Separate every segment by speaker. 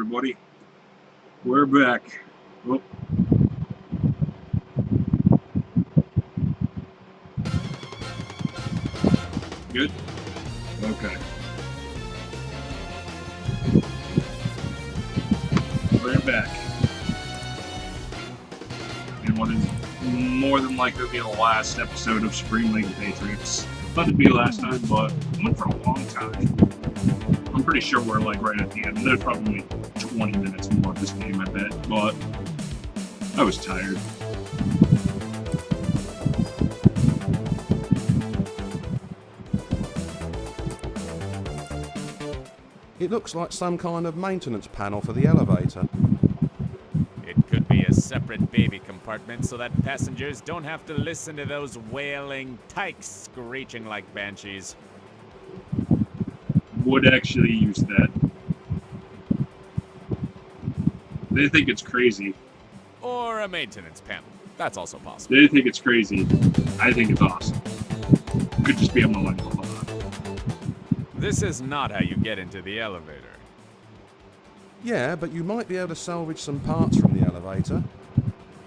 Speaker 1: everybody. We're back. Oh. Good? Okay. We're back. And what is more than likely to be the last episode of Spring League Patriots. Thought it'd be last time, but it went for a long time. I'm pretty sure we're like right at the end. There's probably 20 minutes more of this game, I bet. But I was tired.
Speaker 2: It looks like some kind of maintenance panel for the elevator.
Speaker 3: It could be a separate baby compartment so that passengers don't have to listen to those wailing tykes screeching like banshees.
Speaker 1: Would actually use that. They think it's crazy.
Speaker 3: Or a maintenance panel. That's also possible.
Speaker 1: They think it's crazy. I think it's awesome. Could just be a millennial thought.
Speaker 3: This is not how you get into the elevator.
Speaker 2: Yeah, but you might be able to salvage some parts from the elevator.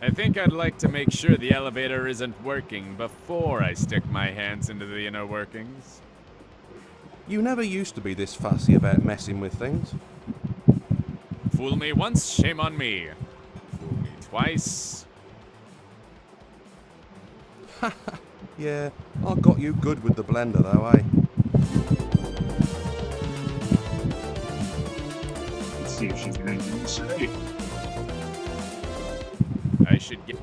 Speaker 3: I think I'd like to make sure the elevator isn't working before I stick my hands into the inner workings.
Speaker 2: You never used to be this fussy about messing with things.
Speaker 3: Fool me once, shame on me. Fool me twice.
Speaker 2: Yeah, I got you good with the blender though, eh?
Speaker 1: Let's see if she's got anything to say.
Speaker 3: I should get...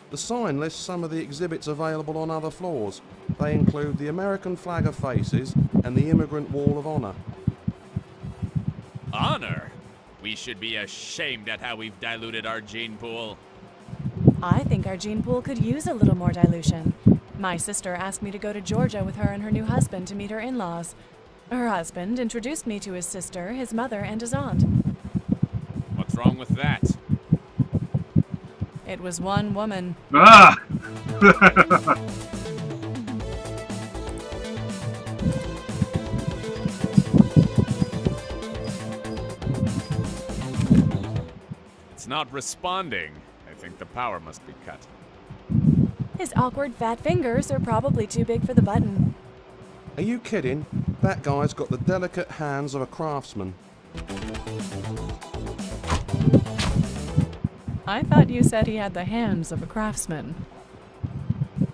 Speaker 2: The sign lists some of the exhibits available on other floors. They include the American Flag of Faces and the Immigrant Wall of Honor.
Speaker 3: Honor? We should be ashamed at how we've diluted our gene pool.
Speaker 4: I think our gene pool could use a little more dilution. My sister asked me to go to Georgia with her and her new husband to meet her in-laws. Her husband introduced me to his sister, his mother, and his aunt.
Speaker 3: What's wrong with that?
Speaker 4: It was one woman.
Speaker 1: Ah!
Speaker 3: It's not responding. I think the power must be cut.
Speaker 4: His awkward fat fingers are probably too big for the button.
Speaker 2: Are you kidding? That guy's got the delicate hands of a craftsman.
Speaker 4: I thought you said he had the hands of a craftsman.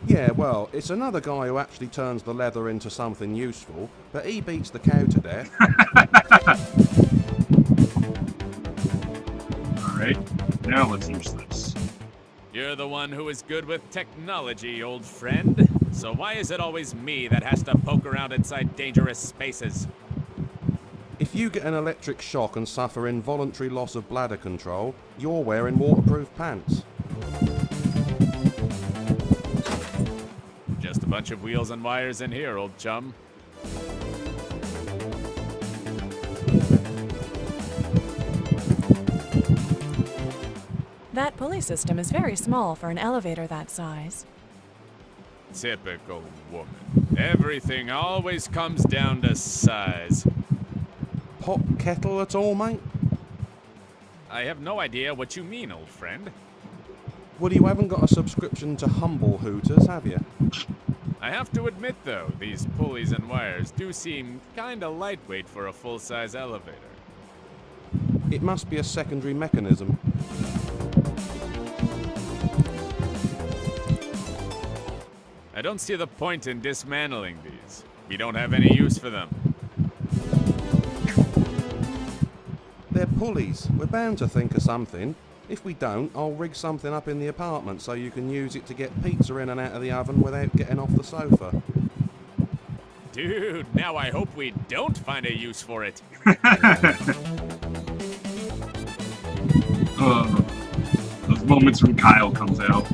Speaker 2: Yeah, well, it's another guy who actually turns the leather into something useful, but he beats the cow to death.
Speaker 1: Alright, now let's use this.
Speaker 3: You're the one who is good with technology, old friend. So why is it always me that has to poke around inside dangerous spaces?
Speaker 2: If you get an electric shock and suffer involuntary loss of bladder control, you're wearing waterproof pants.
Speaker 3: Just a bunch of wheels and wires in here, old chum.
Speaker 4: That pulley system is very small for an elevator that size.
Speaker 3: Typical woman. Everything always comes down to size.
Speaker 2: Pot kettle at all, mate?
Speaker 3: I have no idea what you mean, old friend.
Speaker 2: Well, you haven't got a subscription to Humble Hooters, have you?
Speaker 3: I have to admit, though, these pulleys and wires do seem kinda lightweight for a full-size elevator.
Speaker 2: It must be a secondary mechanism.
Speaker 3: I don't see the point in dismantling these. We don't have any use for them.
Speaker 2: They're pulleys. We're bound to think of something. If we don't, I'll rig something up in the apartment so you can use it to get pizza in and out of the oven without getting off the sofa.
Speaker 3: Dude, now I hope we don't find a use for it.
Speaker 1: Those moments when Kyle comes out.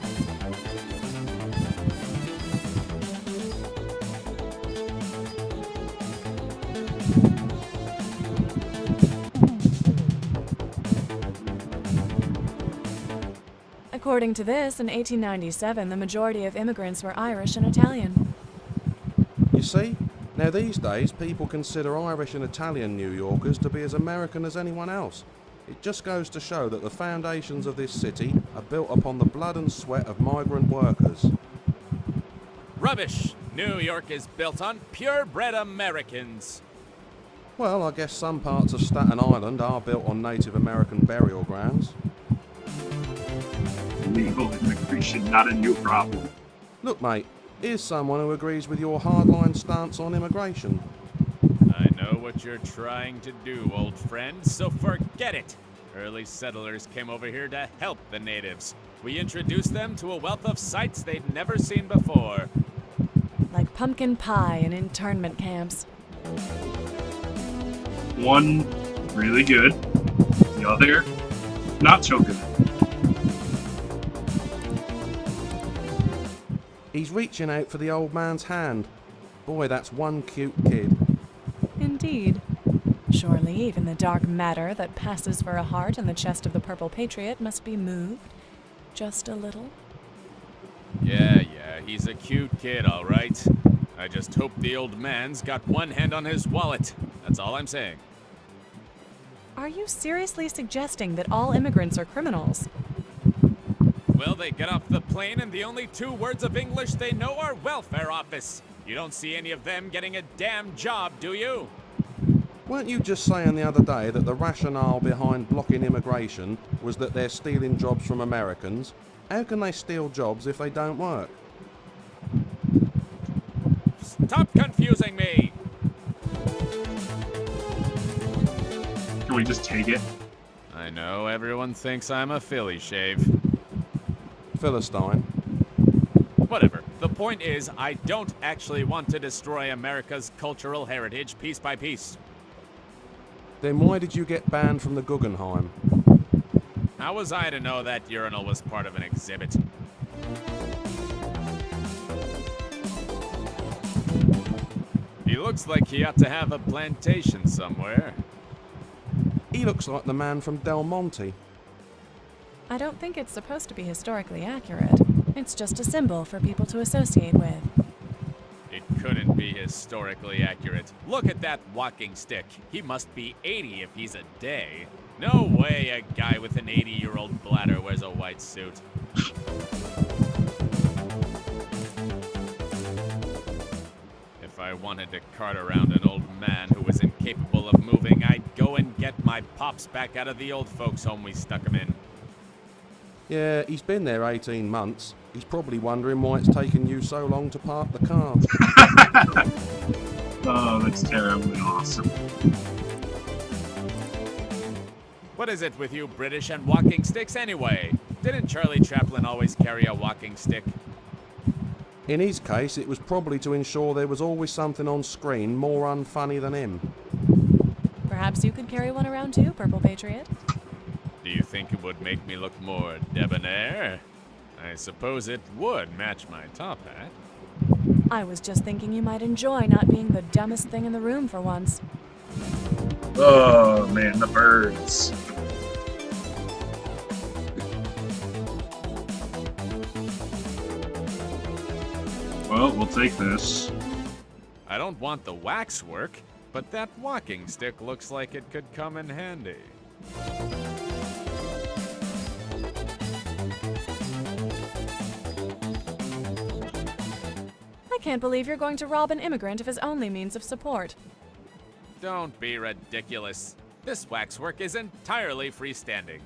Speaker 4: According to this, in 1897, the majority of immigrants were Irish and Italian.
Speaker 2: You see? Now these days, people consider Irish and Italian New Yorkers to be as American as anyone else. It just goes to show that the foundations of this city are built upon the blood and sweat of migrant workers.
Speaker 3: Rubbish! New York is built on purebred Americans.
Speaker 2: Well, I guess some parts of Staten Island are built on Native American burial grounds.
Speaker 1: Legal immigration, not a new problem.
Speaker 2: Look, mate, here's someone who agrees with your hardline stance on immigration.
Speaker 3: I know what you're trying to do, old friend, so forget it. Early settlers came over here to help the natives. We introduced them to a wealth of sights they'd never seen before.
Speaker 4: Like pumpkin pie in internment camps.
Speaker 1: One, really good. The other, not so good.
Speaker 2: He's reaching out for the old man's hand. Boy, that's one cute kid.
Speaker 4: Indeed. Surely even the dark matter that passes for a heart in the chest of the Purple Patriot must be moved. Just a little.
Speaker 3: Yeah, he's a cute kid, all right. I just hope the old man's got one hand on his wallet. That's all I'm saying.
Speaker 4: Are you seriously suggesting that all immigrants are criminals?
Speaker 3: Well, they get off the plane and the only 2 words of English they know are welfare office. You don't see any of them getting a damn job, do you?
Speaker 2: Weren't you just saying the other day that the rationale behind blocking immigration was that they're stealing jobs from Americans? How can they steal jobs if they don't work?
Speaker 3: Stop confusing me!
Speaker 1: Can we just take it?
Speaker 3: I know everyone thinks I'm a Philly shave.
Speaker 2: Philistine.
Speaker 3: Whatever. The point is, I don't actually want to destroy America's cultural heritage piece by piece.
Speaker 2: Then why did you get banned from the Guggenheim?
Speaker 3: How was I to know that urinal was part of an exhibit? He looks like he ought to have a plantation somewhere.
Speaker 2: He looks like the man from Del Monte.
Speaker 4: I don't think it's supposed to be historically accurate. It's just a symbol for people to associate with.
Speaker 3: It couldn't be historically accurate. Look at that walking stick. He must be 80 if he's a day. No way a guy with an 80-year-old bladder wears a white suit. If I wanted to cart around an old man who was incapable of moving, I'd go and get my pops back out of the old folks' home we stuck him in.
Speaker 2: Yeah, he's been there 18 months. He's probably wondering why it's taken you so long to park the car.
Speaker 1: Oh, that's terribly awesome.
Speaker 3: What is it with you British and walking sticks anyway? Didn't Charlie Chaplin always carry a walking stick?
Speaker 2: In his case, it was probably to ensure there was always something on screen more unfunny than him.
Speaker 4: Perhaps you could carry one around too, Purple Patriot?
Speaker 3: Do you think it would make me look more debonair? I suppose it would match my top hat.
Speaker 4: I was just thinking you might enjoy not being the dumbest thing in the room for once.
Speaker 1: Oh, man, the birds. Well, we'll take this.
Speaker 3: I don't want the waxwork, but that walking stick looks like it could come in handy.
Speaker 4: I can't believe you're going to rob an immigrant of his only means of support.
Speaker 3: Don't be ridiculous. This waxwork is entirely freestanding.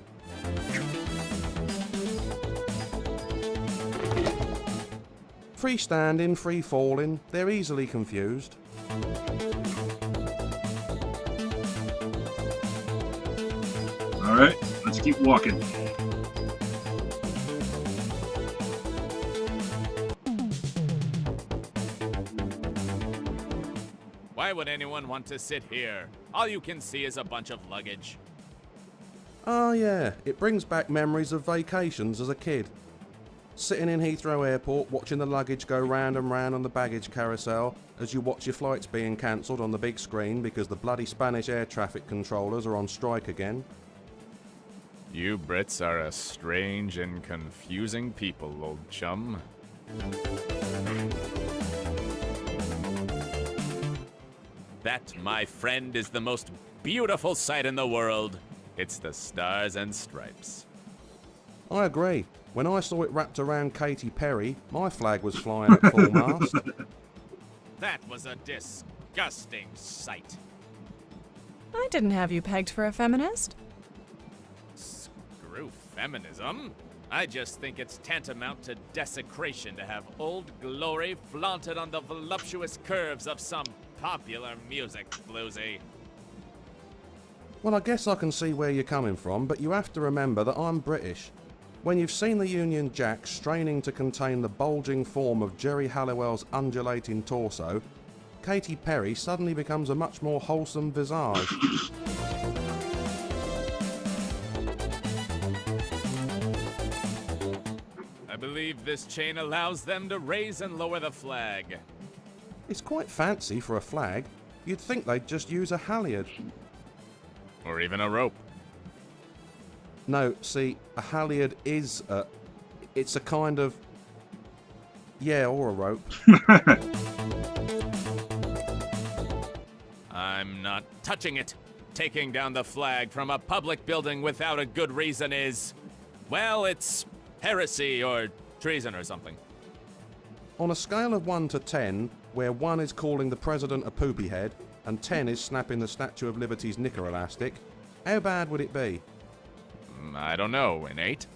Speaker 2: Freestanding, free falling, they're easily confused.
Speaker 1: Alright, let's keep walking.
Speaker 3: Why would anyone want to sit here? All you can see is a bunch of luggage.
Speaker 2: Oh yeah, it brings back memories of vacations as a kid. Sitting in Heathrow Airport watching the luggage go round and round on the baggage carousel as you watch your flights being cancelled on the big screen because the bloody Spanish air traffic controllers are on strike again.
Speaker 3: You Brits are a strange and confusing people, old chum. That, my friend, is the most beautiful sight in the world. It's the Stars and Stripes.
Speaker 2: I agree. When I saw it wrapped around Katy Perry, my flag was flying at full mast.
Speaker 3: That was a disgusting sight.
Speaker 4: I didn't have you pegged for a feminist.
Speaker 3: Screw feminism. I just think it's tantamount to desecration to have Old Glory flaunted on the voluptuous curves of some popular music floozy.
Speaker 2: Well, I guess I can see where you're coming from, but you have to remember that I'm British. When you've seen the Union Jack straining to contain the bulging form of Jerry Halliwell's undulating torso, Katy Perry suddenly becomes a much more wholesome visage.
Speaker 3: I believe this chain allows them to raise and lower the flag.
Speaker 2: It's quite fancy for a flag. You'd think they'd just use a halyard.
Speaker 3: Or even a rope.
Speaker 2: No, see, a halyard is it's a kind of... Yeah, or a rope.
Speaker 3: I'm not touching it. Taking down the flag from a public building without a good reason is... well, it's heresy or treason or something.
Speaker 2: On a scale of 1 to 10, where 1 is calling the president a poopy head, and 10 is snapping the Statue of Liberty's knicker elastic, how bad would it be?
Speaker 3: I don't know, an 8?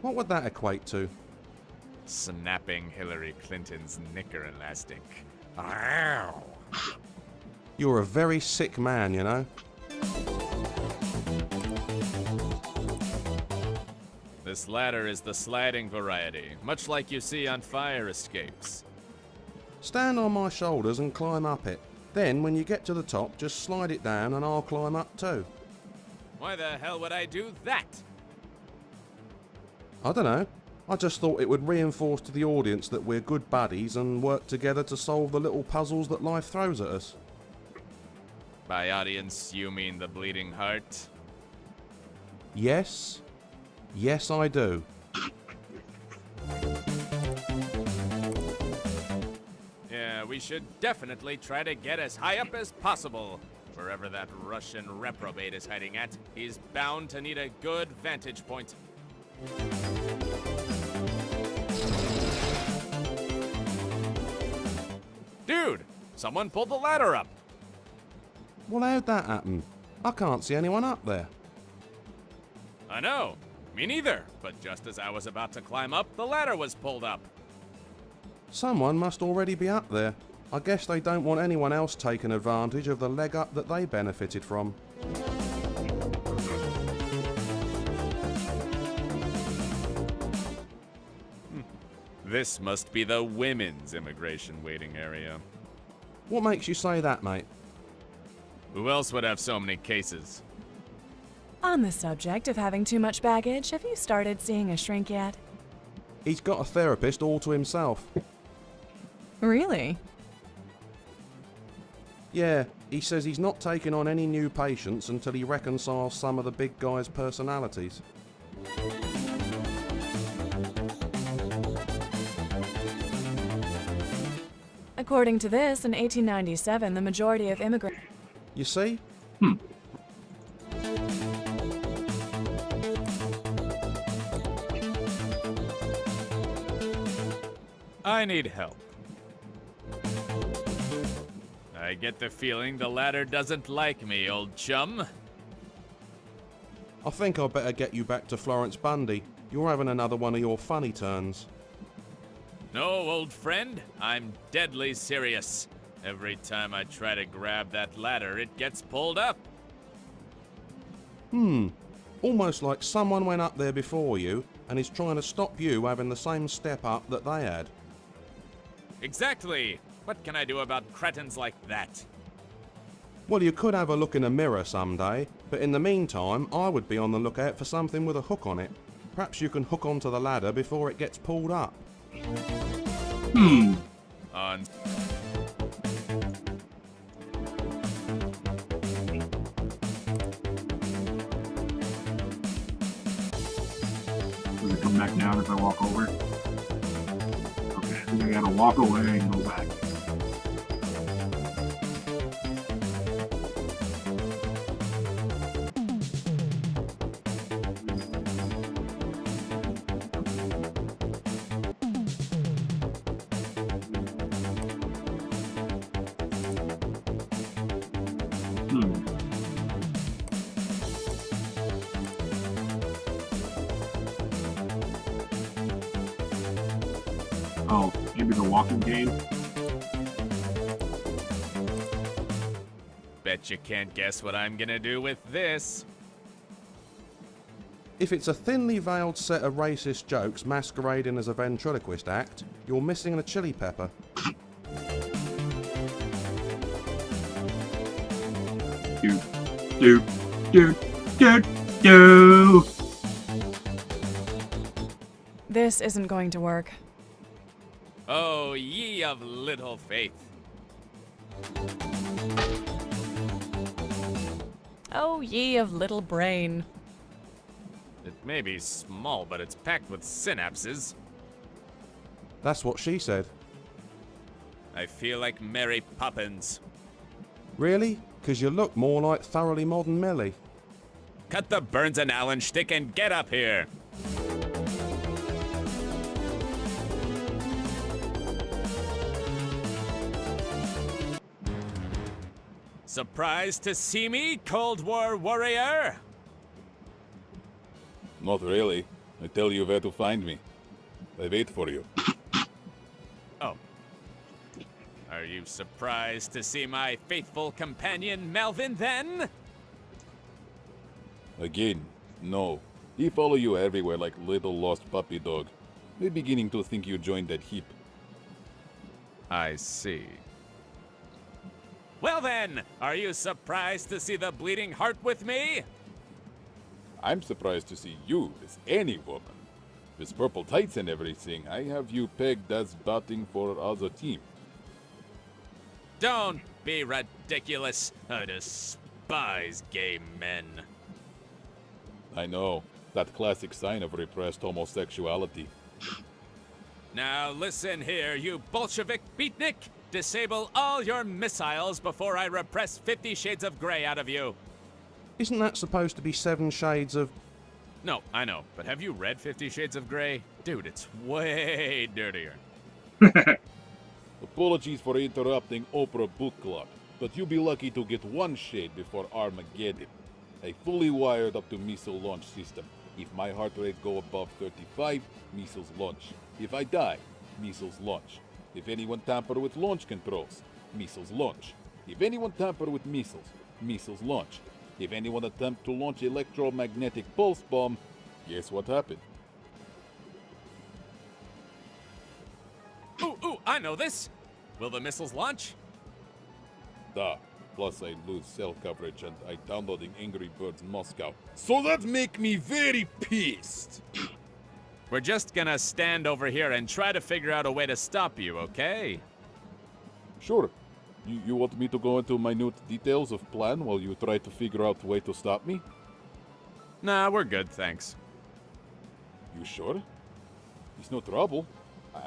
Speaker 2: What would that equate to?
Speaker 3: Snapping Hillary Clinton's knicker elastic. Ow.
Speaker 2: You're a very sick man, you know?
Speaker 3: This ladder is the sliding variety, much like you see on fire escapes.
Speaker 2: Stand on my shoulders and climb up it. Then, when you get to the top, just slide it down and I'll climb up too.
Speaker 3: Why the hell would I do that?
Speaker 2: I don't know. I just thought it would reinforce to the audience that we're good buddies and work together to solve the little puzzles that life throws at us.
Speaker 3: By audience, you mean the bleeding heart?
Speaker 2: Yes. Yes, I do.
Speaker 3: Yeah, we should definitely try to get as high up as possible. Wherever that Russian reprobate is hiding at, he's bound to need a good vantage point. Dude, someone pulled the ladder up.
Speaker 2: Well, how'd that happen? I can't see anyone up there.
Speaker 3: I know, me neither, but just as I was about to climb up, the ladder was pulled up.
Speaker 2: Someone must already be up there. I guess they don't want anyone else taking advantage of the leg up that they benefited from.
Speaker 3: This must be the women's immigration waiting area.
Speaker 2: What makes you say that, mate?
Speaker 3: Who else would have so many cases?
Speaker 4: On the subject of having too much baggage, have you started seeing a shrink yet?
Speaker 2: He's got a therapist all to himself.
Speaker 4: Really?
Speaker 2: Yeah, he says he's not taking on any new patients until he reconciles some of the big guy's personalities.
Speaker 4: According to this, in 1897, the majority of immigrants...
Speaker 2: You see?
Speaker 3: I need help. I get the feeling the ladder doesn't like me, old chum.
Speaker 2: I think I'd better get you back to Florence Bundy. You're having another one of your funny turns.
Speaker 3: No, old friend, I'm deadly serious. Every time I try to grab that ladder, it gets pulled up.
Speaker 2: Almost like someone went up there before you and is trying to stop you having the same step up that they had.
Speaker 3: Exactly. What can I do about cretins like that?
Speaker 2: Well, you could have a look in a mirror someday, but in the meantime, I would be on the lookout for something with a hook on it. Perhaps you can hook onto the ladder before it gets pulled up.
Speaker 3: On.
Speaker 1: Does it come back down if I walk over? Okay, I think I gotta walk away and go back. Oh, maybe the walking game?
Speaker 3: Bet you can't guess what I'm gonna do with this.
Speaker 2: If it's a thinly veiled set of racist jokes masquerading as a ventriloquist act, you're missing a chili pepper.
Speaker 1: Do, do, do, do.
Speaker 4: This isn't going to work.
Speaker 3: Oh, ye of little faith.
Speaker 4: Oh, ye of little brain.
Speaker 3: It may be small, but it's packed with synapses.
Speaker 2: That's what she said.
Speaker 3: I feel like Mary Poppins.
Speaker 2: Really? 'Cause you look more like thoroughly modern Millie.
Speaker 3: Cut the Burns and Allen shtick and get up here. Surprised to see me, Cold War warrior?
Speaker 5: Not really. I tell you where to find me. I wait for you.
Speaker 3: Oh. Are you surprised to see my faithful companion Melvin then?
Speaker 5: Again, no. He follow you everywhere like little lost puppy dog. We're beginning to think you joined that heap.
Speaker 3: I see. Well then, are you surprised to see the bleeding heart with me?
Speaker 5: I'm surprised to see you as any woman. With purple tights and everything, I have you pegged as batting for other team.
Speaker 3: Don't be ridiculous. I despise gay men.
Speaker 5: I know. That classic sign of repressed homosexuality.
Speaker 3: Now listen here, you Bolshevik beatnik. Disable all your missiles before I repress 50 Shades of Grey out of you.
Speaker 2: Isn't that supposed to be 7 shades of...
Speaker 3: No, I know, but have you read 50 Shades of Grey? Dude, it's way dirtier.
Speaker 5: Apologies for interrupting Oprah Book Club, but you'll be lucky to get one shade before Armageddon. I fully wired up to missile launch system. If my heart rate go above 35, missiles launch. If I die, missiles launch. If anyone tamper with launch controls, missiles launch. If anyone tamper with missiles, missiles launch. If anyone attempt to launch electromagnetic pulse bomb, guess what happened?
Speaker 3: Ooh, I know this! Will the missiles launch?
Speaker 5: Da. Plus I lose cell coverage and I downloading Angry Birds Moscow. So that make me very pissed!
Speaker 3: We're just gonna stand over here and try to figure out a way to stop you, okay?
Speaker 5: Sure. You want me to go into minute details of plan while you try to figure out a way to stop me?
Speaker 3: Nah, we're good, thanks.
Speaker 5: You sure? It's no trouble.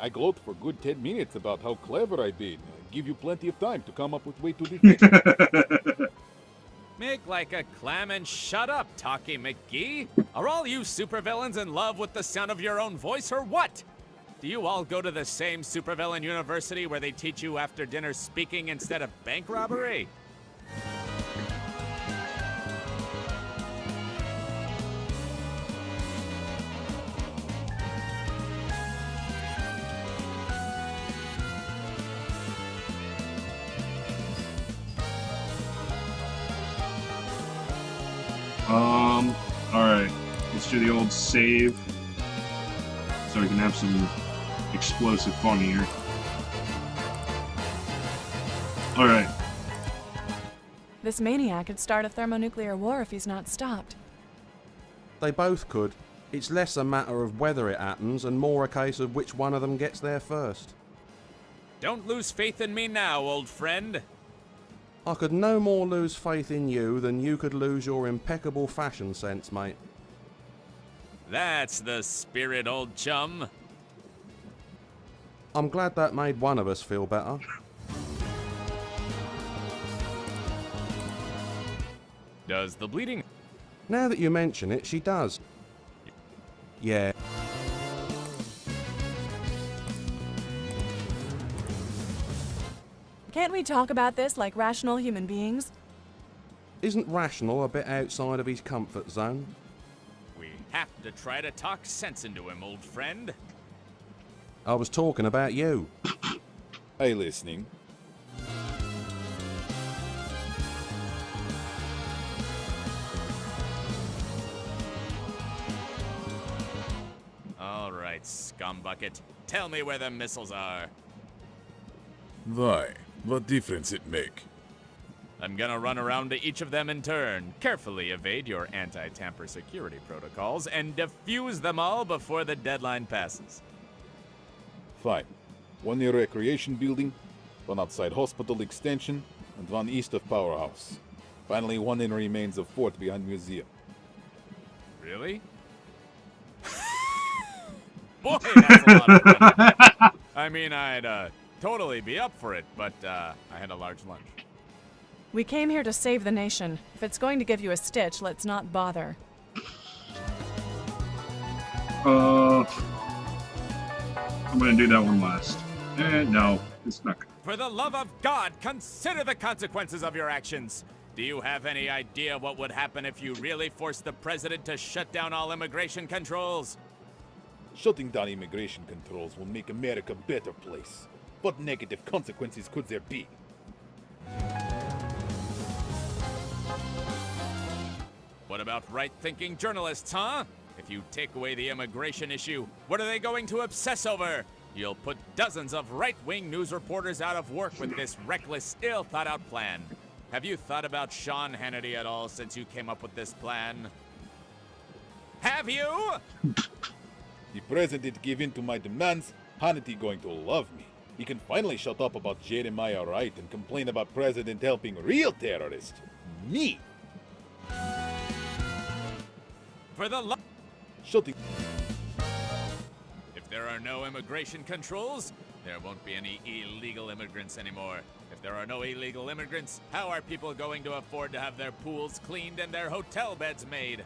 Speaker 5: I gloat for good 10 minutes about how clever I've been. Give you plenty of time to come up with way to defeat me.
Speaker 3: Make like a clam and shut up, Talkie McGee. Are all you supervillains in love with the sound of your own voice or what? Do you all go to the same supervillain university where they teach you after dinner speaking instead of bank robbery?
Speaker 1: Alright. Let's do the old save. So we can have some explosive fun here. Alright.
Speaker 4: This maniac could start a thermonuclear war if he's not stopped.
Speaker 2: They both could. It's less a matter of whether it happens and more a case of which one of them gets there first.
Speaker 3: Don't lose faith in me now, old friend.
Speaker 2: I could no more lose faith in you than you could lose your impeccable fashion sense, mate.
Speaker 3: That's the spirit, old chum.
Speaker 2: I'm glad that made one of us feel better.
Speaker 3: Does the bleeding...
Speaker 2: Now that you mention it, she does. Yeah.
Speaker 4: Can't we talk about this like rational human beings?
Speaker 2: Isn't rational a bit outside of his comfort zone?
Speaker 3: We have to try to talk sense into him, old friend.
Speaker 2: I was talking about you.
Speaker 5: I listening.
Speaker 3: All right, scumbucket. Tell me where the missiles are.
Speaker 5: Why? What difference it make?
Speaker 3: I'm gonna run around to each of them in turn, carefully evade your anti-tamper security protocols, and defuse them all before the deadline passes.
Speaker 5: Fine. One near recreation building, one outside hospital extension, and one east of powerhouse. Finally, one in remains of fort behind museum.
Speaker 3: Really? Boy, that's a lot of fun. I mean, I'd totally be up for it, but I had a large lunch.
Speaker 4: We came here to save the nation. If it's going to give you a stitch, let's not bother.
Speaker 1: I'm gonna do that one last. No, it's not good.
Speaker 3: For the love of God, consider the consequences of your actions. Do you have any idea what would happen if you really forced the president to shut down all immigration controls?
Speaker 5: Shutting down immigration controls will make America a better place. What negative consequences could there be?
Speaker 3: What about right-thinking journalists, huh? If you take away the immigration issue, what are they going to obsess over? You'll put dozens of right-wing news reporters out of work with this reckless, ill-thought-out plan. Have you thought about Sean Hannity at all since you came up with this plan? Have you?
Speaker 5: If President give in to my demands, Hannity going to love me. He can finally shut up about Jeremiah Wright and complain about President helping real terrorists. Me!
Speaker 3: For the love...
Speaker 5: Shutting...
Speaker 3: If there are no immigration controls, there won't be any illegal immigrants anymore. If there are no illegal immigrants, how are people going to afford to have their pools cleaned and their hotel beds made?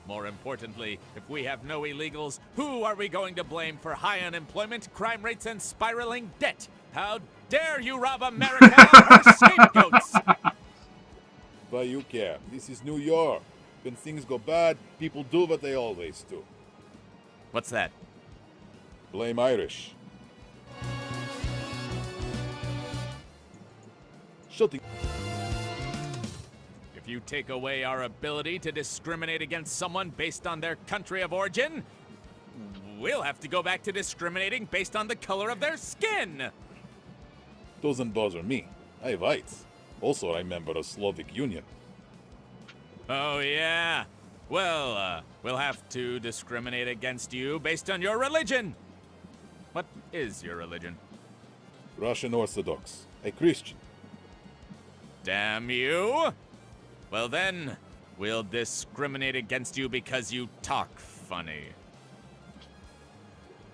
Speaker 3: More importantly, if we have no illegals, who are we going to blame for high unemployment, crime rates, and spiraling debt? How dare you rob America of her scapegoats?
Speaker 5: Why you care? This is New York. When things go bad, people do what they always do.
Speaker 3: What's that?
Speaker 5: Blame Irish. Shutting...
Speaker 3: If you take away our ability to discriminate against someone based on their country of origin, we'll have to go back to discriminating based on the color of their skin.
Speaker 5: Doesn't bother me. I have rights. Also, I'm member of Slovak Union.
Speaker 3: Oh, yeah? Well, we'll have to discriminate against you based on your religion. What is your religion?
Speaker 5: Russian Orthodox. A Christian.
Speaker 3: Damn you! Well then, we'll discriminate against you because you talk funny.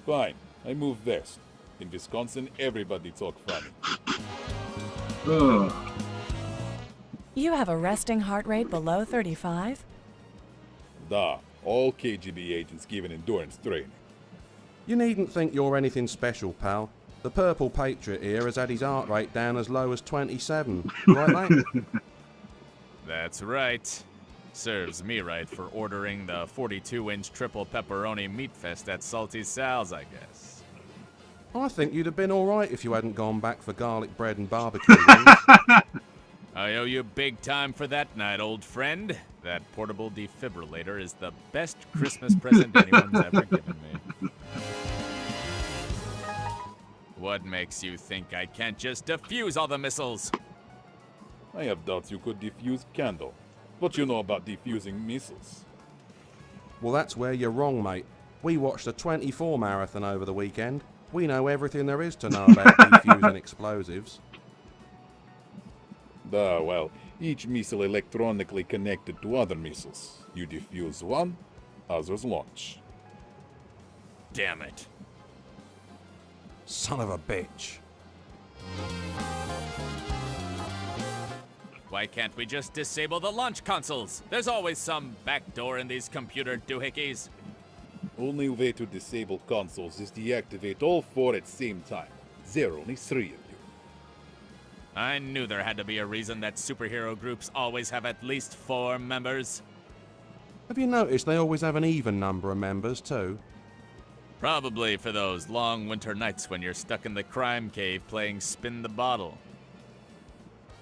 Speaker 5: Fine. I move west. In Wisconsin, everybody talk funny.
Speaker 1: Ugh.
Speaker 4: You have a resting heart rate below 35?
Speaker 5: Da. All KGB agents given endurance training.
Speaker 2: You needn't think you're anything special, pal. The purple Patriot here has had his heart rate down as low as 27. Right, mate?
Speaker 3: That's right. Serves me right for ordering the 42-inch triple pepperoni meat fest at Salty Sal's, I guess.
Speaker 2: I think you'd have been alright if you hadn't gone back for garlic bread and barbecue wings.
Speaker 3: I owe you big time for that night, old friend. That portable defibrillator is the best Christmas present anyone's ever given me. What makes you think I can't just defuse all the missiles?
Speaker 5: I have doubts you could defuse candle. What you know about defusing missiles?
Speaker 2: Well, that's where you're wrong, mate. We watched a 24 marathon over the weekend. We know everything there is to know about defusing explosives.
Speaker 5: Well, each missile electronically connected to other missiles. You defuse one, others launch.
Speaker 3: Damn it.
Speaker 2: Son of a bitch.
Speaker 3: Why can't we just disable the launch consoles? There's always some backdoor in these computer doohickeys.
Speaker 5: Only way to disable consoles is deactivate all four at same time. There are only 3 of you.
Speaker 3: I knew there had to be a reason that superhero groups always have at least 4 members.
Speaker 2: Have you noticed they always have an even number of members, too?
Speaker 3: Probably for those long winter nights when you're stuck in the crime cave playing spin the bottle.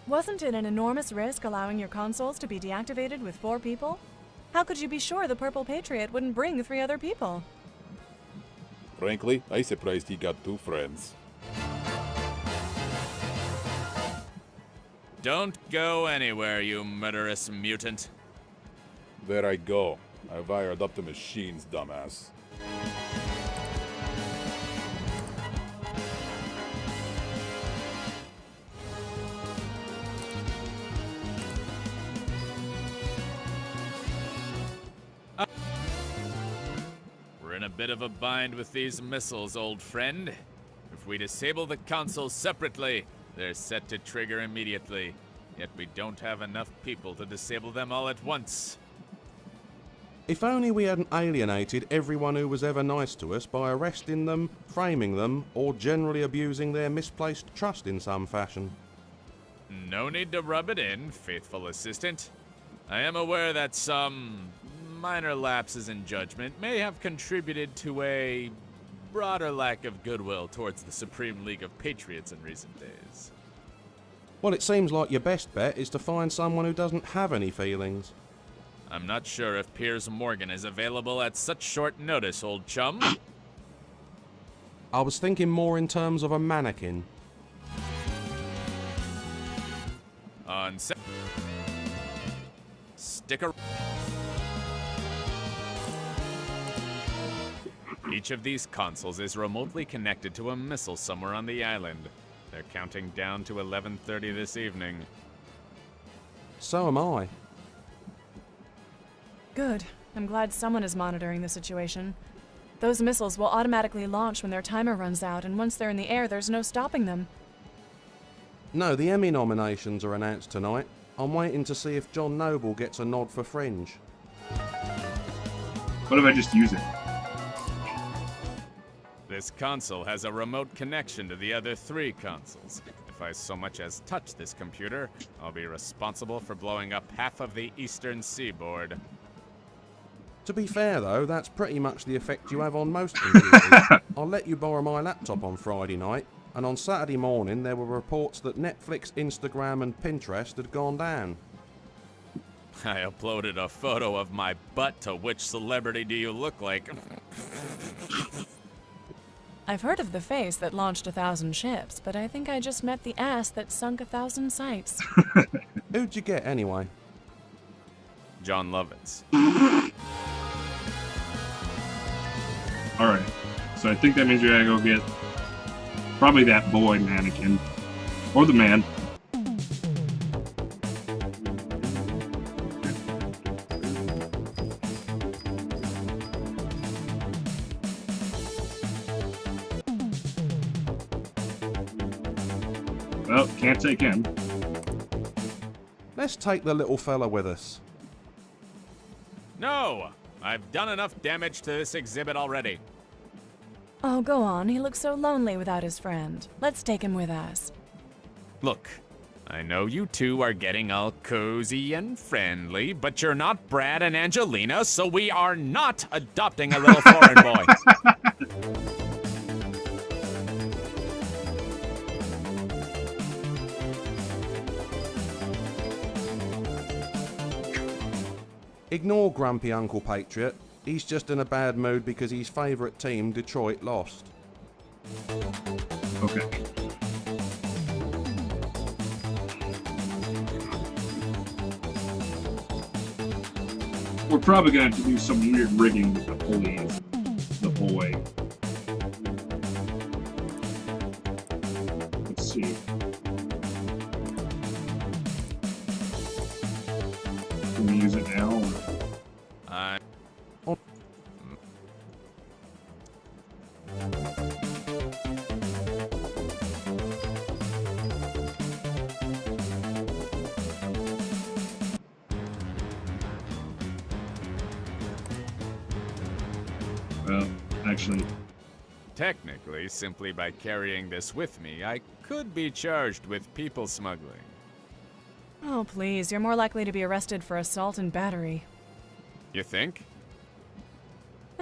Speaker 4: Wasn't it an enormous risk allowing your consoles to be deactivated with 4 people? How could you be sure the Purple Patriot wouldn't bring 3 other people?
Speaker 5: Frankly, I surprised he got 2 friends.
Speaker 3: Don't go anywhere, you murderous mutant.
Speaker 5: There I go. I wired up the machines, dumbass.
Speaker 3: We're in a bit of a bind with these missiles, old friend. If we disable the consoles separately, they're set to trigger immediately. Yet we don't have enough people to disable them all at once.
Speaker 2: If only we hadn't alienated everyone who was ever nice to us by arresting them, framing them, or generally abusing their misplaced trust in some fashion.
Speaker 3: No need to rub it in, faithful assistant. I am aware that some minor lapses in judgment may have contributed to a broader lack of goodwill towards the Supreme League of Patriots in recent days.
Speaker 2: Well, it seems like your best bet is to find someone who doesn't have any feelings.
Speaker 3: I'm not sure if Piers Morgan is available at such short notice, old chum.
Speaker 2: I was thinking more in terms of a mannequin.
Speaker 3: On set. Sticker. Each of these consoles is remotely connected to a missile somewhere on the island. They're counting down to 11:30 this evening.
Speaker 2: So am I.
Speaker 4: Good. I'm glad someone is monitoring the situation. Those missiles will automatically launch when their timer runs out, and once they're in the air, there's no stopping them.
Speaker 2: No, the Emmy nominations are announced tonight. I'm waiting to see if John Noble gets a nod for Fringe.
Speaker 1: What if I just use it?
Speaker 3: This console has a remote connection to the other 3 consoles. If I so much as touch this computer, I'll be responsible for blowing up half of the eastern seaboard.
Speaker 2: To be fair though, that's pretty much the effect you have on most computers. I'll let you borrow my laptop on Friday night, and on Saturday morning there were reports that Netflix, Instagram and Pinterest had gone down.
Speaker 3: I uploaded a photo of my butt to Which Celebrity Do You Look Like?
Speaker 4: I've heard of the face that launched 1,000 ships, but I think I just met the ass that sunk 1,000 sites.
Speaker 2: Who'd you get anyway?
Speaker 3: John Lovitz.
Speaker 1: Alright, so I think that means we gotta go get probably that boy mannequin. Or the man. Well, can't take him.
Speaker 2: Let's take the little fella with us.
Speaker 3: No! I've done enough damage to this exhibit already.
Speaker 4: Oh, go on. He looks so lonely without his friend. Let's take him with us.
Speaker 3: Look, I know you two are getting all cozy and friendly, but you're not Brad and Angelina, so we are not adopting a little foreign boy.
Speaker 2: Ignore grumpy Uncle Patriot. He's just in a bad mood because his favourite team, Detroit, lost.
Speaker 1: Okay. We're probably gonna have to do some weird rigging with the pulleys the whole way. Let's see. Can we use it now? Or?
Speaker 2: Oh.
Speaker 1: Well, actually,
Speaker 3: Technically, simply by carrying this with me, I could be charged with people smuggling.
Speaker 4: Oh, please. You're more likely to be arrested for assault and battery.
Speaker 3: You think?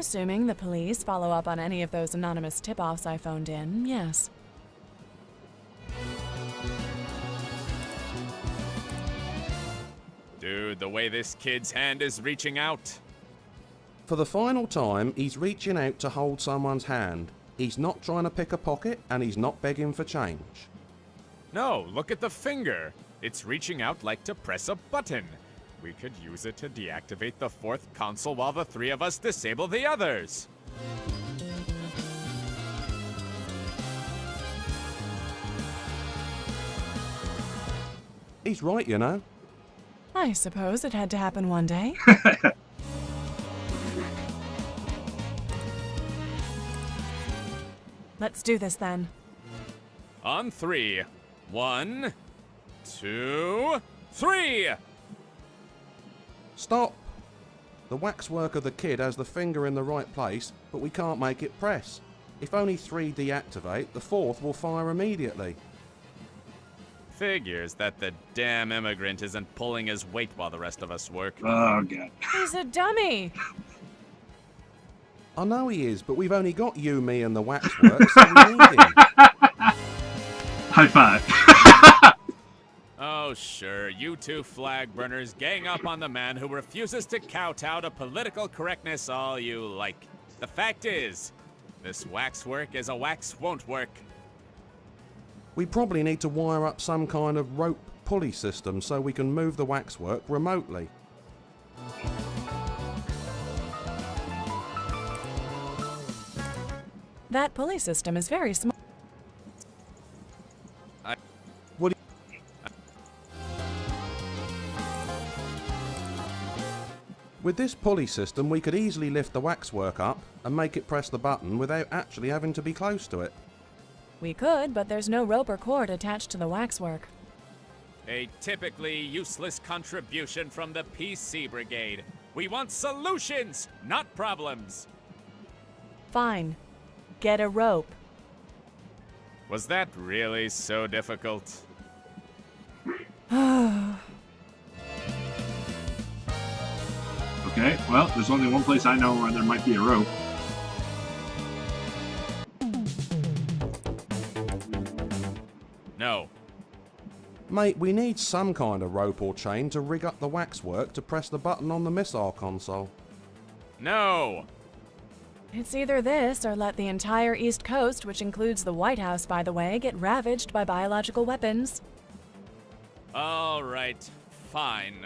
Speaker 4: Assuming the police follow up on any of those anonymous tip-offs I phoned in, yes.
Speaker 3: Dude, the way this kid's hand is reaching out.
Speaker 2: For the final time, he's reaching out to hold someone's hand. He's not trying to pick a pocket, and he's not begging for change.
Speaker 3: No, look at the finger. It's reaching out like to press a button. We could use it to deactivate the fourth console while the three of us disable the others.
Speaker 2: He's right, you know.
Speaker 4: I suppose it had to happen one day. Let's do this then.
Speaker 3: On 3. 1, 2, 3!
Speaker 2: Stop! The waxwork of the kid has the finger in the right place, but we can't make it press. If only 3 deactivate, the 4th will fire immediately.
Speaker 3: Figures that the damn immigrant isn't pulling his weight while the rest of us work.
Speaker 1: Oh, God.
Speaker 4: He's a dummy!
Speaker 2: I know he is, but we've only got you, me, and the waxwork, so we need him.
Speaker 1: High five.
Speaker 3: Oh, sure, you two flag burners gang up on the man who refuses to kowtow to political correctness all you like. The fact is, this waxwork is a wax won't work.
Speaker 2: We probably need to wire up some kind of rope pulley system so we can move the waxwork remotely.
Speaker 4: That pulley system is very small.
Speaker 2: Would With this pulley system, we could easily lift the waxwork up and make it press the button without actually having to be close to it.
Speaker 4: We could, but there's no rope or cord attached to the waxwork.
Speaker 3: A typically useless contribution from the PC Brigade. We want solutions, not problems.
Speaker 4: Fine. Get a rope.
Speaker 3: Was that really so difficult?
Speaker 1: Okay, well, there's only one place I know where there might be a rope.
Speaker 3: No.
Speaker 2: Mate, we need some kind of rope or chain to rig up the waxwork to press the button on the missile console.
Speaker 3: No!
Speaker 4: It's either this or let the entire East Coast, which includes the White House, by the way, get ravaged by biological weapons.
Speaker 3: All right, fine.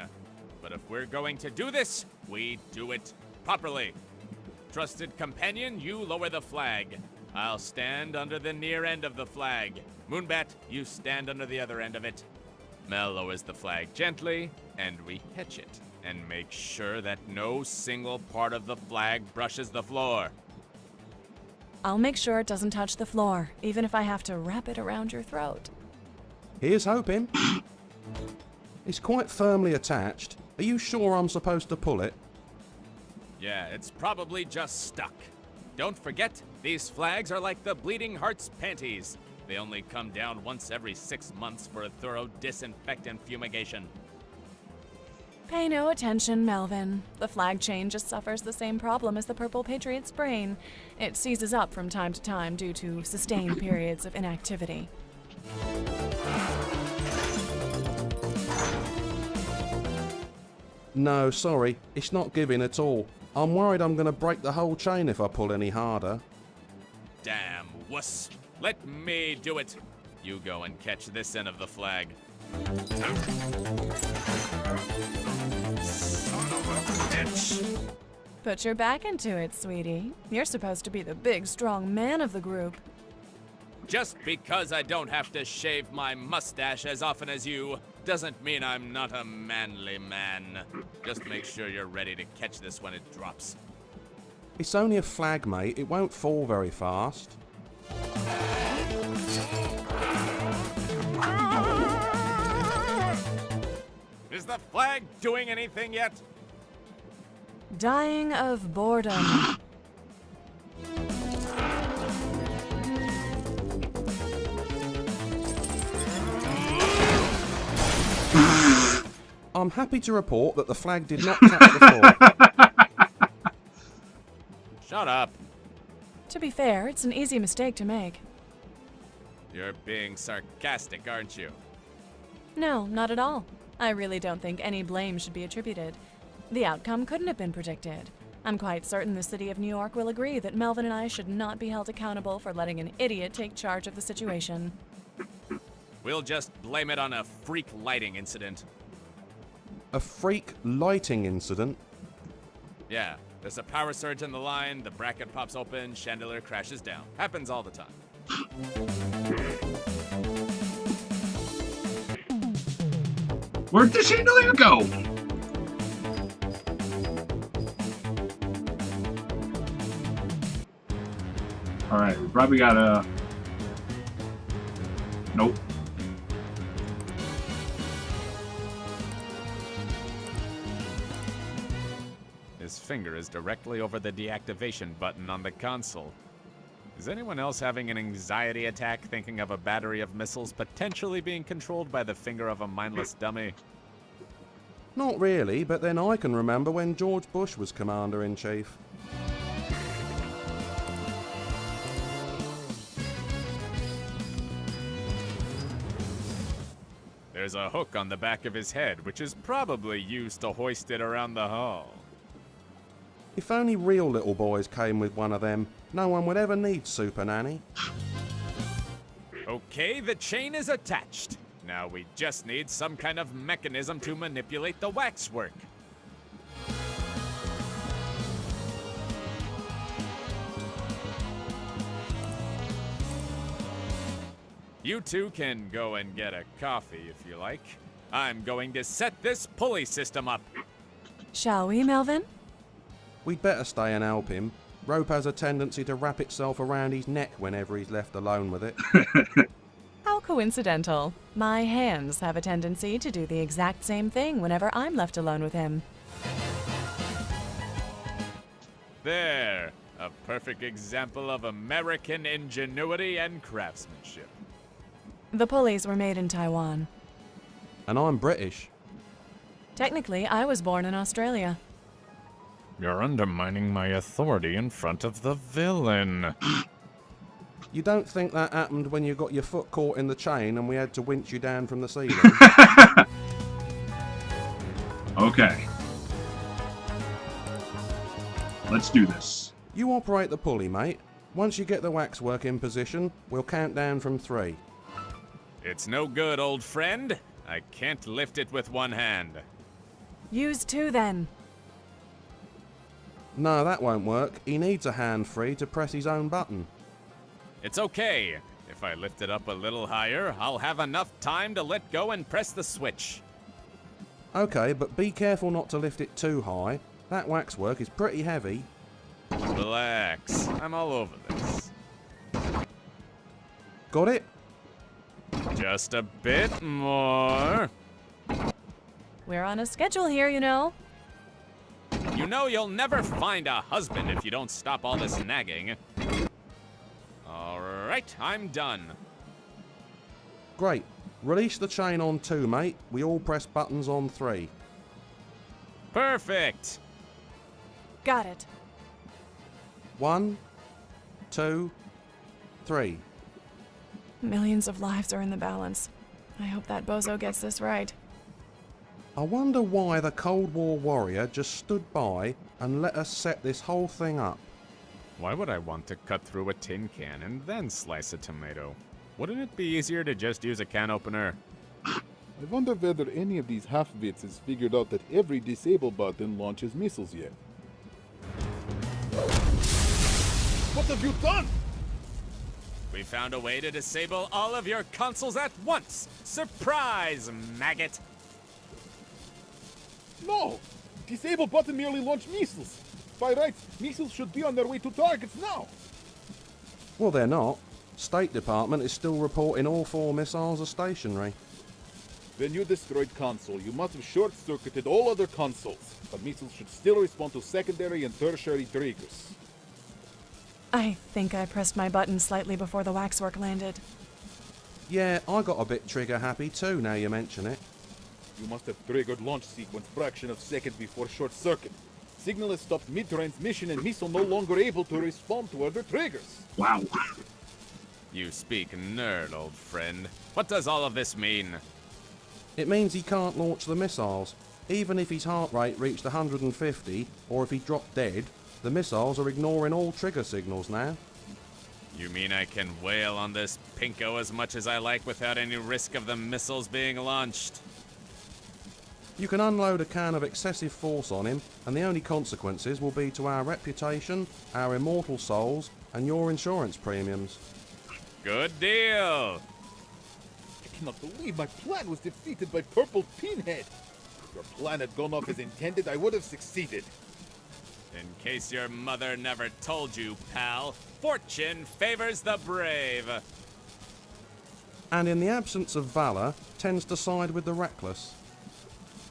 Speaker 3: But if we're going to do this, we do it properly. Trusted companion, you lower the flag. I'll stand under the near end of the flag. Moonbat, you stand under the other end of it. Mel lowers the flag gently, and we hitch it, and make sure that no single part of the flag brushes the floor.
Speaker 4: I'll make sure it doesn't touch the floor, even if I have to wrap it around your throat.
Speaker 2: Here's hoping. It's quite firmly attached. Are you sure I'm supposed to pull it?
Speaker 3: Yeah, it's probably just stuck. Don't forget, these flags are like the Bleeding Heart's panties. They only come down once every 6 months for a thorough disinfectant fumigation.
Speaker 4: Pay no attention, Melvin. The flag chain just suffers the same problem as the purple Patriots' brain. It seizes up from time to time due to sustained periods of inactivity.
Speaker 2: No, sorry, it's not giving at all. I'm worried I'm going to break the whole chain if I pull any harder.
Speaker 3: Damn wuss. Let me do it. You go and catch this end of the flag. Son of a bitch.
Speaker 4: Put your back into it, sweetie. You're supposed to be the big, strong man of the group.
Speaker 3: Just because I don't have to shave my mustache as often as you doesn't mean I'm not a manly man. Just make sure you're ready to catch this when it drops.
Speaker 2: It's only a flag, mate. It won't fall very fast.
Speaker 3: Is the flag doing anything yet?
Speaker 4: Dying of boredom.
Speaker 2: I'm happy to report that the flag did not touch the floor.
Speaker 3: Shut up.
Speaker 4: To be fair, it's an easy mistake to make.
Speaker 3: You're being sarcastic, aren't you?
Speaker 4: No, not at all. I really don't think any blame should be attributed. The outcome couldn't have been predicted. I'm quite certain the city of New York will agree that Melvin and I should not be held accountable for letting an idiot take charge of the situation.
Speaker 3: We'll just blame it on a freak lighting incident.
Speaker 2: A freak lighting incident?
Speaker 3: Yeah, there's a power surge in the line, the bracket pops open, chandelier crashes down. Happens all the time.
Speaker 1: Where'd the chandelier go? Alright, we probably gotta... Nope.
Speaker 3: His finger is directly over the deactivation button on the console. Is anyone else having an anxiety attack thinking of a battery of missiles potentially being controlled by the finger of a mindless dummy?
Speaker 2: Not really, but then I can remember when George Bush was Commander-in-Chief.
Speaker 3: There's a hook on the back of his head, which is probably used to hoist it around the hall.
Speaker 2: If only real little boys came with one of them, no one would ever need Super Nanny.
Speaker 3: Okay, the chain is attached. Now we just need some kind of mechanism to manipulate the waxwork. You two can go and get a coffee if you like. I'm going to set this pulley system up.
Speaker 4: Shall we, Melvin?
Speaker 2: We'd better stay and help him. Rope has a tendency to wrap itself around his neck whenever he's left alone with it.
Speaker 4: How coincidental. My hands have a tendency to do the exact same thing whenever I'm left alone with him.
Speaker 3: There, a perfect example of American ingenuity and craftsmanship.
Speaker 4: The pulleys were made in Taiwan.
Speaker 2: And I'm British.
Speaker 4: Technically, I was born in Australia.
Speaker 3: You're undermining my authority in front of the villain.
Speaker 2: You don't think that happened when you got your foot caught in the chain and we had to winch you down from the ceiling?
Speaker 1: Okay. Let's do this.
Speaker 2: You operate the pulley, mate. Once you get the waxwork in position, we'll count down from 3.
Speaker 3: It's no good, old friend. I can't lift it with one hand.
Speaker 4: Use 2 then.
Speaker 2: No, that won't work. He needs a hand free to press his own button.
Speaker 3: It's okay. If I lift it up a little higher, I'll have enough time to let go and press the switch.
Speaker 2: Okay, but be careful not to lift it too high. That waxwork is pretty heavy.
Speaker 3: Relax. I'm all over this.
Speaker 2: Got it?
Speaker 3: Just a bit more.
Speaker 4: We're on a schedule here, you know.
Speaker 3: You know you'll never find a husband if you don't stop all this nagging. All right, I'm done.
Speaker 2: Great. Release the chain on 2, mate. We all press buttons on 3.
Speaker 3: Perfect.
Speaker 4: Got it.
Speaker 2: 1, 2, 3.
Speaker 4: Millions of lives are in the balance. I hope that bozo gets this right.
Speaker 2: I wonder why the Cold War warrior just stood by and let us set this whole thing up.
Speaker 3: Why would I want to cut through a tin can and then slice a tomato? Wouldn't it be easier to just use a can opener?
Speaker 5: I wonder whether any of these half-wits has figured out that every disable button launches missiles yet. What have you done?
Speaker 3: We found a way to disable all of your consoles at once! Surprise, maggot!
Speaker 5: No! Disable button merely launched missiles. By rights, missiles should be on their way to targets now.
Speaker 2: Well, they're not. State Department is still reporting all 4 missiles are stationary.
Speaker 5: When you destroyed console, you must have short-circuited all other consoles, but missiles should still respond to secondary and tertiary triggers.
Speaker 4: I think I pressed my button slightly before the waxwork landed.
Speaker 2: Yeah, I got a bit trigger happy too now you mention it.
Speaker 5: You must have triggered launch sequence fraction of second before short circuit. signal has stopped mid-transmission and missile no longer able to respond to other triggers.
Speaker 1: Wow.
Speaker 3: You speak nerd, old friend. What does all of this mean?
Speaker 2: It means he can't launch the missiles. Even if his heart rate reached 150, or if he dropped dead, the missiles are ignoring all trigger signals now.
Speaker 3: You mean I can wail on this pinko as much as I like without any risk of the missiles being launched?
Speaker 2: You can unload a can of excessive force on him, and the only consequences will be to our reputation, our immortal souls, and your insurance premiums.
Speaker 3: Good deal!
Speaker 5: I cannot believe my plan was defeated by Purple Pinhead. If your plan had gone off as intended, I would have succeeded.
Speaker 3: In case your mother never told you, pal, fortune favors the brave.
Speaker 2: And in the absence of valor, tends to side with the reckless.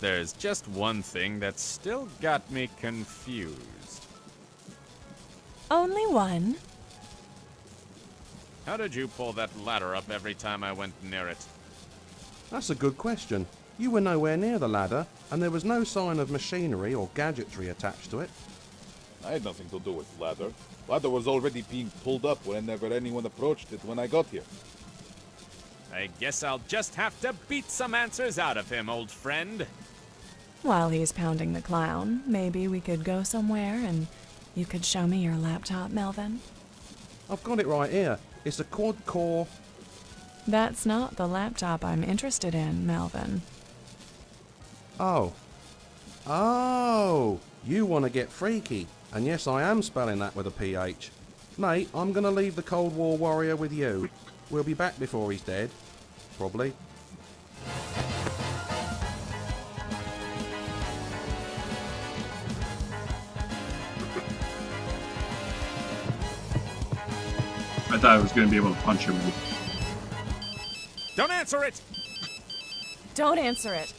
Speaker 3: There's just one thing that's still got me confused.
Speaker 4: Only one?
Speaker 3: How did you pull that ladder up every time I went near it?
Speaker 2: That's a good question. You were nowhere near the ladder, and there was no sign of machinery or gadgetry attached to it.
Speaker 5: I had nothing to do with ladder. Ladder was already being pulled up whenever anyone approached it when I got here.
Speaker 3: I guess I'll just have to beat some answers out of him, old friend.
Speaker 4: While he's pounding the clown, maybe we could go somewhere and you could show me your laptop, Melvin.
Speaker 2: I've got it right here. It's a quad-core...
Speaker 4: That's not the laptop I'm interested in, Melvin.
Speaker 2: Oh. Oh! You want to get freaky. And yes, I am spelling that with a PH. Mate, I'm going to leave the Cold War warrior with you. We'll be back before he's dead. Probably.
Speaker 1: I thought I was going to be able to punch him.
Speaker 3: Don't answer it!
Speaker 4: Don't answer it.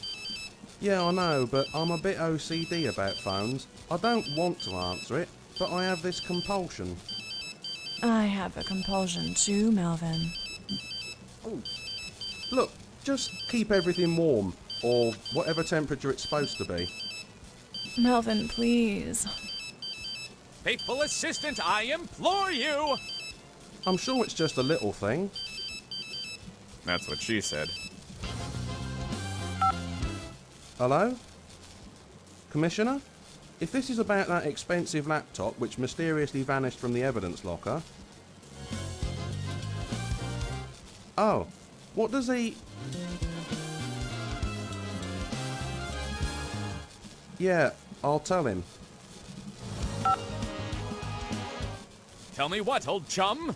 Speaker 2: Yeah, I know, but I'm a bit OCD about phones. I don't want to answer it, but I have this compulsion.
Speaker 4: I have a compulsion too, Melvin.
Speaker 2: Oh. Look, just keep everything warm, or whatever temperature it's supposed to be.
Speaker 4: Melvin, please.
Speaker 3: Faithful assistant, I implore you!
Speaker 2: I'm sure it's just a little thing.
Speaker 3: That's what she said.
Speaker 2: Hello? Commissioner? If this is about that expensive laptop which mysteriously vanished from the evidence locker... Oh, what does he... Yeah, I'll tell him.
Speaker 3: Tell me what, old chum?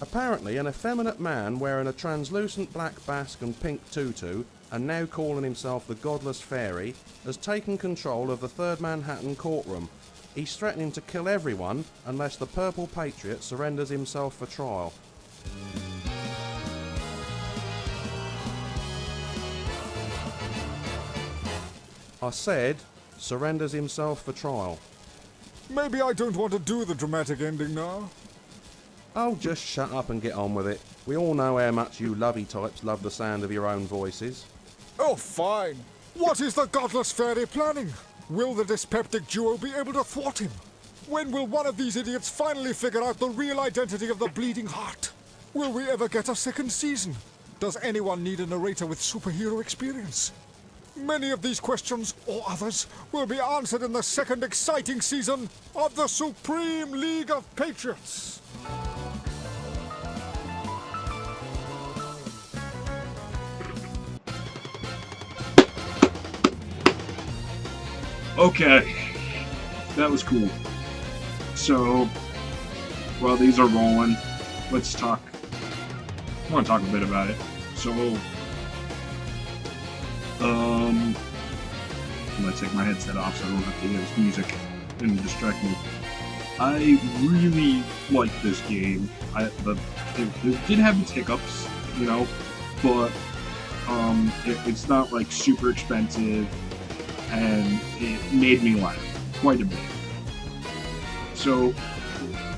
Speaker 2: Apparently, an effeminate man wearing a translucent black basque and pink tutu, and now calling himself the Godless Fairy, has taken control of the 3rd Manhattan courtroom. He's threatening to kill everyone unless the Purple Patriot surrenders himself for trial. I said, surrenders himself for trial.
Speaker 6: Maybe I don't want to do the dramatic ending now.
Speaker 2: Oh, just shut up and get on with it. We all know how much you lovey types love the sound of your own voices.
Speaker 6: Oh, fine. What is the Godless Fairy planning? Will the dyspeptic duo be able to thwart him? When will one of these idiots finally figure out the real identity of the Bleeding Heart? Will we ever get a 2nd season? Does anyone need a narrator with superhero experience? Many of these questions, or others, will be answered in the 2nd exciting season of the Supreme League of Patriots.
Speaker 1: Okay, that was cool. So, while these are rolling, let's talk. I want to talk a bit about it. So, I'm gonna take my headset off so I don't have to hear this music and distract me. I really like this game. It did have its hiccups, you know, but it's not like super expensive. And it made me laugh quite a bit. So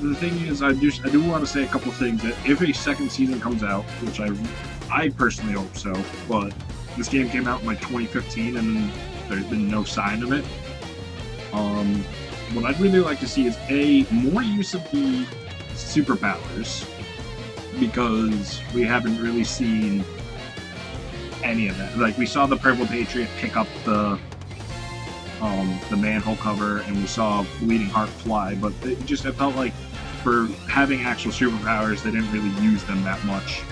Speaker 1: the thing is, I do want to say a couple things. That if a 2nd season comes out, which I personally hope so, but this game came out in like 2015 and there's been no sign of it. What I'd really like to see is more use of the superpowers, because we haven't really seen any of that. Like, we saw the Purple Patriot pick up the manhole cover, and we saw Bleeding Heart fly, but it felt like for having actual superpowers, they didn't really use them that much.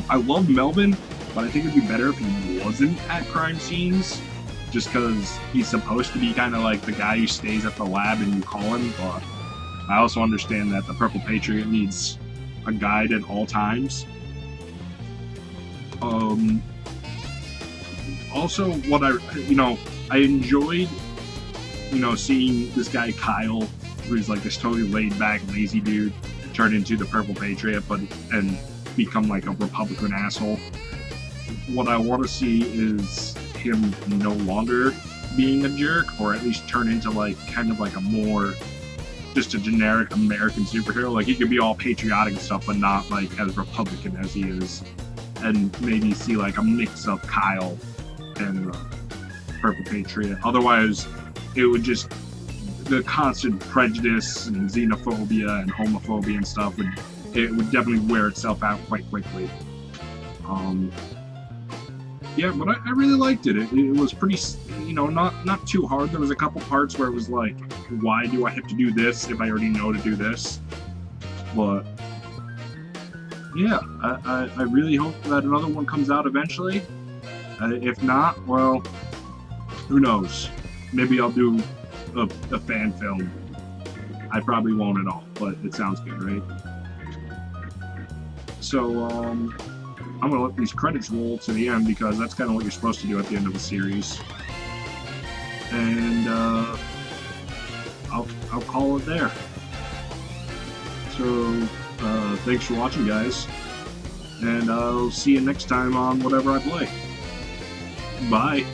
Speaker 1: I love Melvin, but I think it'd be better if he wasn't at crime scenes, just because he's supposed to be kind of like the guy who stays at the lab and you call him, but I also understand that the Purple Patriot needs a guide at all times. Also, what I enjoyed, seeing this guy Kyle, who's like this totally laid-back, lazy dude, turn into the Purple Patriot, and become like a Republican asshole. What I want to see is him no longer being a jerk, or at least turn into like kind of like a more just a generic American superhero. Like, he could be all patriotic and stuff, but not like as Republican as he is. And maybe see like a mix of Kyle and Purple Patriot. Otherwise, it would just, the constant prejudice and xenophobia and homophobia and stuff would definitely wear itself out quite quickly. Yeah, but I really liked it. It was pretty, not too hard. There was a couple parts where it was like, why do I have to do this if I already know to do this? But yeah, I really hope that another one comes out eventually. If not, well, who knows? Maybe I'll do a fan film. I probably won't at all, but it sounds good, right? So, I'm gonna let these credits roll to the end, because that's kind of what you're supposed to do at the end of the series. And I'll call it there. So, thanks for watching, guys, and I'll see you next time on whatever I play. Bye.